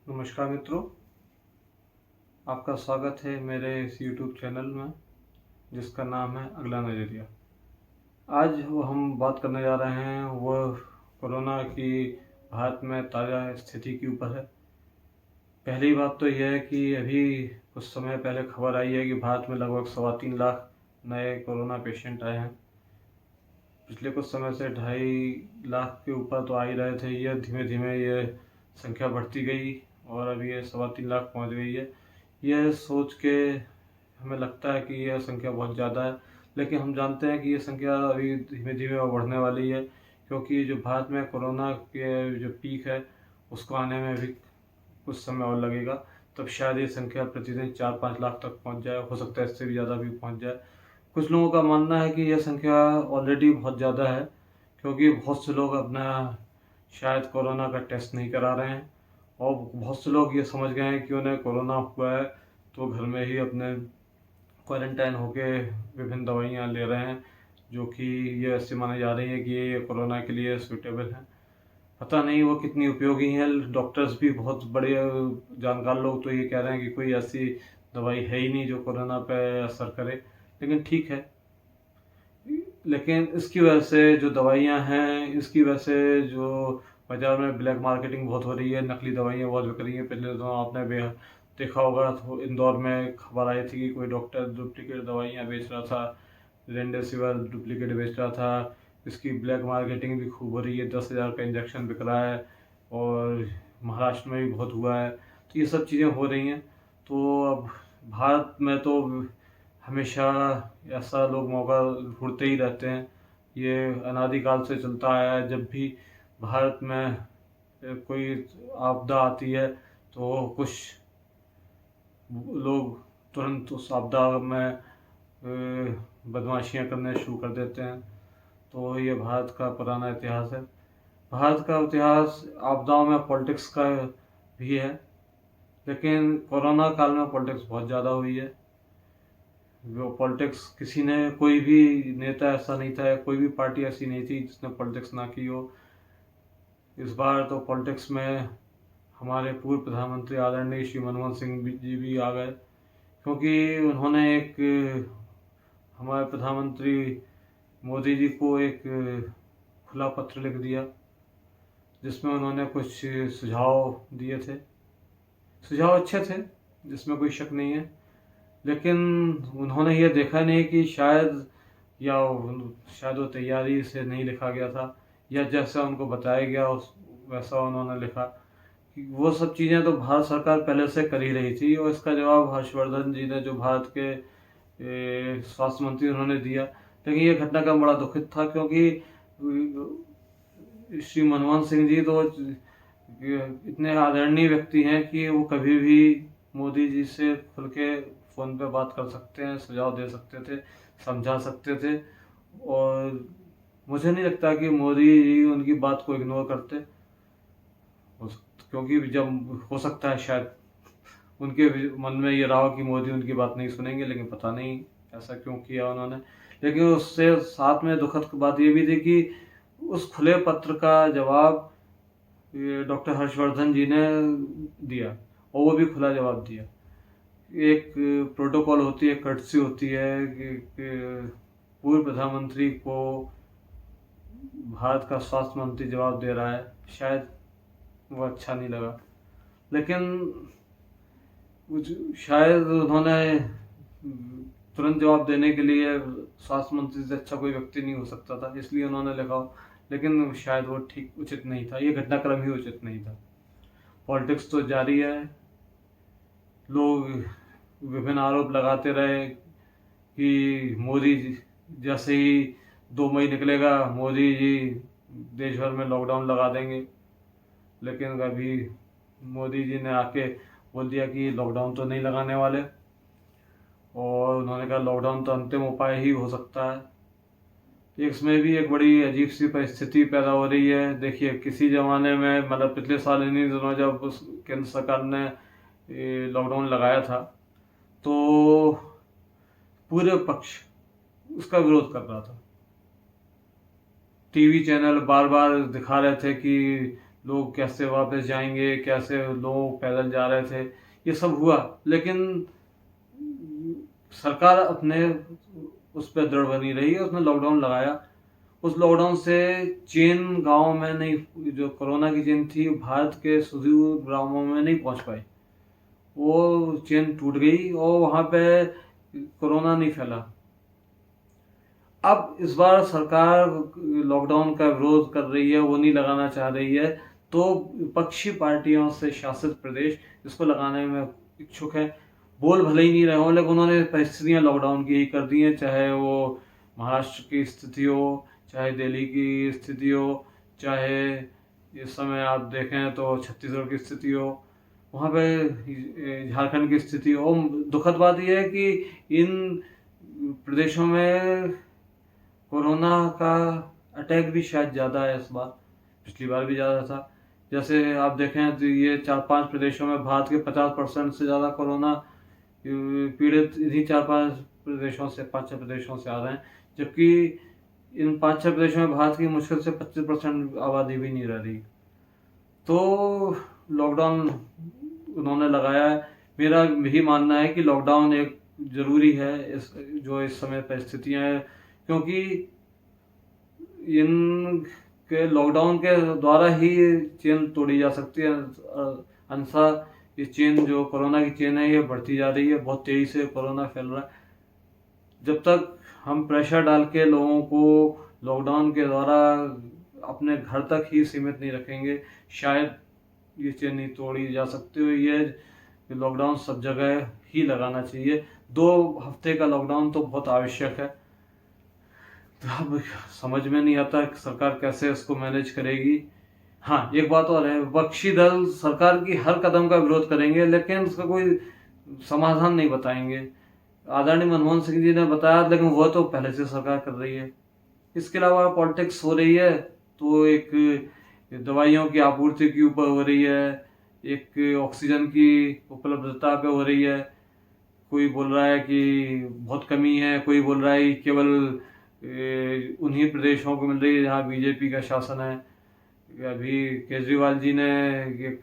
नमस्कार मित्रों, आपका स्वागत है मेरे इस YouTube चैनल में जिसका नाम है अगला नज़रिया। आज वो हम बात करने जा रहे हैं वो कोरोना की भारत में ताज़ा स्थिति के ऊपर है। पहली बात तो यह है कि अभी कुछ समय पहले खबर आई है कि भारत में लगभग 3.25 लाख नए कोरोना पेशेंट आए हैं। पिछले कुछ समय से 2.5 लाख के ऊपर तो आ ही रहे थे। ये धीमे धीमे ये संख्या बढ़ती गई और अभी ये 3.25 लाख पहुंच गई है। यह सोच के हमें लगता है कि यह संख्या बहुत ज़्यादा है, लेकिन हम जानते हैं कि ये संख्या अभी धीमे धीमे और बढ़ने वाली है, क्योंकि जो भारत में कोरोना के जो पीक है उसको आने में भी कुछ समय और लगेगा। तब शायद ये संख्या प्रतिदिन 4-5 लाख तक पहुंच जाए, हो सकता है इससे भी ज़्यादा भी पहुंच जाए। कुछ लोगों का मानना है कि यह संख्या ऑलरेडी बहुत ज़्यादा है, क्योंकि बहुत से लोग अपना शायद कोरोना का टेस्ट नहीं करा रहे हैं और बहुत से लोग ये समझ गए हैं कि उन्हें कोरोना हुआ है तो घर में ही अपने क्वारंटाइन होके विभिन्न दवाइयाँ ले रहे हैं, जो कि ये ऐसे मानी जा रही है कि ये कोरोना के लिए सूटेबल है। पता नहीं वो कितनी उपयोगी हैं। डॉक्टर्स भी बहुत बड़े जानकार लोग तो ये कह रहे हैं कि कोई ऐसी दवाई है ही नहीं जो कोरोना पे असर करे, लेकिन ठीक है। लेकिन इसकी वजह से जो दवाइयाँ हैं, इसकी वजह से जो बाज़ार में ब्लैक मार्केटिंग बहुत हो रही है, नकली दवाइयाँ बहुत बिक रही हैं। पिछले दिनों आपने देखा होगा तो इंदौर में खबर आई थी कि कोई डॉक्टर डुप्लीकेट दवाइयाँ बेच रहा था, रेमडेसिविर डुप्लीकेट बेच रहा था। इसकी ब्लैक मार्केटिंग भी खूब हो रही है, 10,000 का इंजेक्शन बिक रहा है और महाराष्ट्र में भी बहुत हुआ है। तो ये सब चीज़ें हो रही हैं। तो अब भारत में तो हमेशा ऐसा लोग मौका ढूंढते ही रहते हैं। ये अनादिकाल से चलता आया है। जब भी भारत में कोई आपदा आती है तो कुछ लोग तुरंत उस आपदा में बदमाशियां करने शुरू कर देते हैं। तो ये भारत का पुराना इतिहास है। भारत का इतिहास आपदाओं में पॉलिटिक्स का भी है, लेकिन कोरोना काल में पॉलिटिक्स बहुत ज़्यादा हुई है। वो पॉलिटिक्स किसी ने, कोई भी नेता ऐसा नहीं था, कोई भी पार्टी ऐसी नहीं थी जिसने पॉलिटिक्स ना की हो। इस बार तो पॉलिटिक्स में हमारे पूर्व प्रधानमंत्री आदरणीय श्री मनमोहन सिंह जी भी आ गए, क्योंकि उन्होंने एक हमारे प्रधानमंत्री मोदी जी को एक खुला पत्र लिख दिया, जिसमें उन्होंने कुछ सुझाव दिए थे। सुझाव अच्छे थे, जिसमें कोई शक नहीं है, लेकिन उन्होंने ये देखा नहीं कि शायद वो तैयारी से नहीं लिखा गया था, या जैसा उनको बताया गया वैसा उन्होंने लिखा। वो सब चीज़ें तो भारत सरकार पहले से कर ही रही थी, और इसका जवाब हर्षवर्धन जी ने, जो भारत के स्वास्थ्य मंत्री, उन्होंने दिया। लेकिन ये घटनाक्रम बड़ा दुखित था, क्योंकि श्री मनमोहन सिंह जी तो इतने आदरणीय व्यक्ति हैं कि वो कभी भी मोदी जी से खुल के फ़ोन पे बात कर सकते हैं, सुझाव दे सकते थे, समझा सकते थे। और मुझे नहीं लगता कि मोदी जी उनकी बात को इग्नोर करते, क्योंकि जब हो सकता है शायद उनके मन में ये रहा कि मोदी उनकी बात नहीं सुनेंगे, लेकिन पता नहीं ऐसा क्यों किया उन्होंने। लेकिन उससे साथ में दुखद बात ये भी थी कि उस खुले पत्र का जवाब डॉक्टर हर्षवर्धन जी ने दिया, और वो भी खुला जवाब दिया। एक प्रोटोकॉल होती है, कर्टसी होती है कि पूर्व प्रधानमंत्री को भारत का स्वास्थ्य मंत्री जवाब दे रहा है, शायद वो अच्छा नहीं लगा। लेकिन शायद उन्होंने तुरंत जवाब देने के लिए स्वास्थ्य मंत्री से अच्छा कोई व्यक्ति नहीं हो सकता था, इसलिए उन्होंने लिखा, लेकिन शायद वो ठीक उचित नहीं था। ये घटनाक्रम ही उचित नहीं था। पॉलिटिक्स तो जारी है। लोग विभिन्न आरोप लगाते रहे कि मोदी जी, जैसे ही 2 मई निकलेगा मोदी जी देश भर में लॉकडाउन लगा देंगे। लेकिन अभी मोदी जी ने आके बोल दिया कि लॉकडाउन तो नहीं लगाने वाले, और उन्होंने कहा लॉकडाउन तो अंतिम उपाय ही हो सकता है। इसमें भी एक बड़ी अजीब सी परिस्थिति पैदा हो रही है। देखिए, किसी ज़माने में, मतलब पिछले साल इन्हीं दिनों जब उस केंद्र सरकार ने लॉकडाउन लगाया था, तो पूरे पक्ष उसका विरोध कर रहा था। टीवी चैनल बार बार दिखा रहे थे कि लोग कैसे वापस जाएंगे, कैसे लोग पैदल जा रहे थे, ये सब हुआ। लेकिन सरकार अपने उस पर दृढ़ बनी रही, उसने लॉकडाउन लगाया। उस लॉकडाउन से चीन गांव में नहीं, जो कोरोना की चेन थी भारत के सुदूर ग्रामों में नहीं पहुंच पाई, वो चेन टूट गई और वहां पे कोरोना नहीं फैला। अब इस बार सरकार लॉकडाउन का विरोध कर रही है, वो नहीं लगाना चाह रही है, तो विपक्षी पार्टियों से शासित प्रदेश इसको लगाने में इच्छुक है। बोल भले ही नहीं रहे हो, लेकिन उन्होंने परिस्थितियां लॉकडाउन की ही कर दी हैं, चाहे वो महाराष्ट्र की स्थिति हो, चाहे दिल्ली की स्थिति हो, चाहे इस समय आप देखें तो छत्तीसगढ़ की स्थिति हो, वहाँ पे झारखंड की स्थिति हो। दुखद बात यह है कि इन प्रदेशों में कोरोना का अटैक भी शायद ज़्यादा है इस बार, पिछली बार भी ज़्यादा था। जैसे आप देखें तो ये 4-5 प्रदेशों में भारत के 50% से ज़्यादा कोरोना पीड़ित इन्हीं 4-5 प्रदेशों से, 5-6 प्रदेशों से आ रहे हैं, जबकि इन 5-6 प्रदेशों में भारत की मुश्किल से 25% आबादी भी नहीं रह रही। तो लॉकडाउन उन्होंने लगाया है। मेरा यही मानना है कि लॉकडाउन एक ज़रूरी है इस समय परिस्थितियाँ हैं, क्योंकि इन के लॉकडाउन के द्वारा ही चेन तोड़ी जा सकती है। अन्यथा ये चेन, जो कोरोना की चेन है, ये बढ़ती जा रही है, बहुत तेज़ी से कोरोना फैल रहा है। जब तक हम प्रेशर डाल के लोगों को लॉकडाउन के द्वारा अपने घर तक ही सीमित नहीं रखेंगे, शायद ये चेन नहीं तोड़ी जा सकती हो। ये लॉकडाउन सब जगह ही लगाना चाहिए। 2 हफ्ते का लॉकडाउन तो बहुत आवश्यक है। तो अब समझ में नहीं आता कि सरकार कैसे इसको मैनेज करेगी। हाँ, एक बात और है, विपक्षी दल सरकार की हर कदम का विरोध करेंगे, लेकिन उसका कोई समाधान नहीं बताएंगे। आदरणीय मनमोहन सिंह जी ने बताया, लेकिन वो तो पहले से सरकार कर रही है। इसके अलावा पॉलिटिक्स हो रही है, तो एक दवाइयों की आपूर्ति के ऊपर हो रही है, एक ऑक्सीजन की उपलब्धता पे हो रही है। कोई बोल रहा है कि बहुत कमी है, कोई बोल रहा है कि केवल उन्हीं प्रदेशों को मिल रही है जहाँ बीजेपी का शासन है। अभी केजरीवाल जी ने एक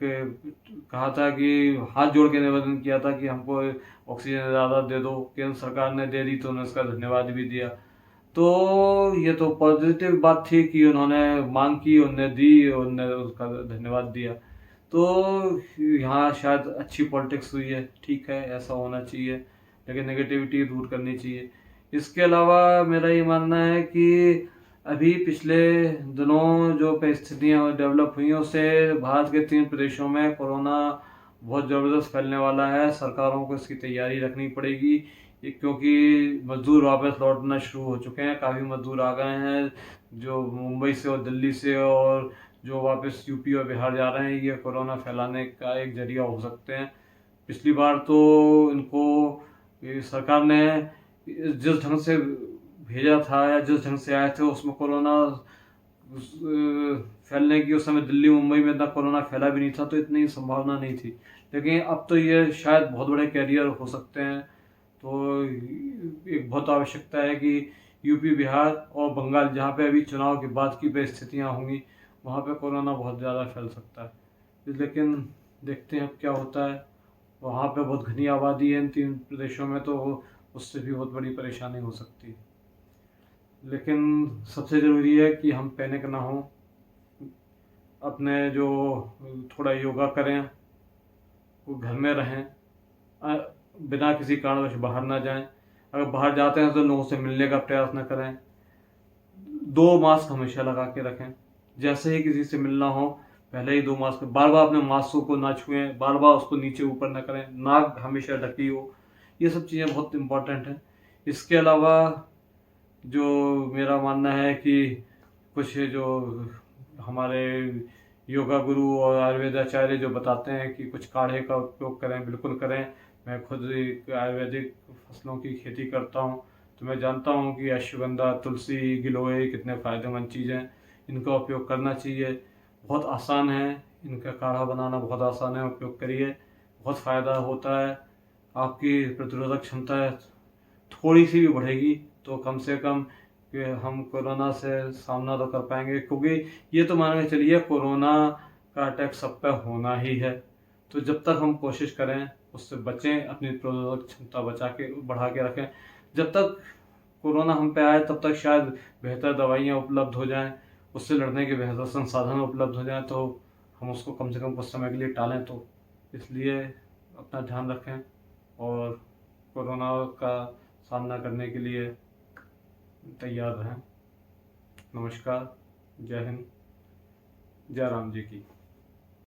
कहा था कि हाथ जोड़ के निवेदन किया था कि हमको ऑक्सीजन ज़्यादा दे दो, केंद्र सरकार ने दे दी तो उन्होंने उसका धन्यवाद भी दिया। तो ये तो पॉजिटिव बात थी कि उन्होंने मांग की, उन्होंने दी, उन्होंने उसका धन्यवाद दिया। तो यहाँ शायद अच्छी पॉलिटिक्स हुई है, ठीक है, ऐसा होना चाहिए, लेकिन नेगेटिविटी दूर करनी चाहिए। इसके अलावा मेरा ये मानना है कि अभी पिछले दिनों जो परिस्थितियाँ डेवलप हुई हैं, उससे भारत के 3 प्रदेशों में कोरोना बहुत ज़बरदस्त फैलने वाला है। सरकारों को इसकी तैयारी रखनी पड़ेगी, क्योंकि मजदूर वापस लौटना शुरू हो चुके हैं। काफ़ी मजदूर आ गए हैं जो मुंबई से और दिल्ली से, और जो वापस यूपी और बिहार जा रहे हैं। ये कोरोना फैलाने का एक जरिया हो सकते हैं। पिछली बार तो इनको सरकार ने जिस ढंग से भेजा था या जिस ढंग से आए थे, उसमें कोरोना फैलने की उस समय दिल्ली मुंबई में इतना कोरोना फैला भी नहीं था, तो इतनी संभावना नहीं थी। लेकिन अब तो ये शायद बहुत बड़े कैरियर हो सकते हैं। तो एक बहुत आवश्यकता है कि यूपी, बिहार और बंगाल, जहाँ पे अभी चुनाव के बाद की परिस्थितियाँ होंगी, वहाँ पे कोरोना बहुत ज़्यादा फैल सकता है। लेकिन देखते हैं अब क्या होता है। वहाँ पे बहुत घनी आबादी है इन 3 प्रदेशों में, तो उससे भी बहुत बड़ी परेशानी हो सकती है। लेकिन सबसे ज़रूरी है कि हम पैनिक ना हो, अपने जो थोड़ा योगा करें, वो घर में रहें, बिना किसी कारणवश बाहर ना जाएं। अगर बाहर जाते हैं तो लोगों से मिलने का प्रयास न करें। 2 मास्क हमेशा लगा के रखें। जैसे ही किसी से मिलना हो, पहले ही 2 मास्क, बार बार अपने मास्क को ना छुएं, बार बार उसको नीचे ऊपर ना करें, नाक हमेशा ढकी हो। ये सब चीज़ें बहुत इम्पोर्टेंट हैं। इसके अलावा जो मेरा मानना है कि कुछ जो हमारे योगा गुरु और आयुर्वेदाचार्य जो बताते हैं कि कुछ काढ़े का उपयोग करें, बिल्कुल करें। मैं खुद एक आयुर्वेदिक फसलों की खेती करता हूँ, तो मैं जानता हूँ कि अश्वगंधा, तुलसी, गिलोय कितने फ़ायदेमंद चीज़ें हैं। इनका उपयोग करना चाहिए। बहुत आसान है, इनका काढ़ा बनाना बहुत आसान है, उपयोग करिए, बहुत फ़ायदा होता है। आपकी प्रतिरोधक क्षमता थोड़ी सी भी बढ़ेगी, तो कम से कम कि हम कोरोना से सामना तो कर पाएंगे। क्योंकि ये तो मान के चलिए, कोरोना का अटैक सब पे होना ही है। तो जब तक हम कोशिश करें उससे बचें, अपनी प्रतिरोधक क्षमता बढ़ा के रखें। जब तक कोरोना हम पे आए तब तक शायद बेहतर दवाइयाँ उपलब्ध हो जाएं, उससे लड़ने के बेहतर संसाधन उपलब्ध हो जाएं, तो हम उसको कम से कम कुछ समय के लिए टालें। तो इसलिए अपना ध्यान रखें और कोरोना का सामना करने के लिए तैयार रहें। नमस्कार, जय हिंद, जय राम जी की।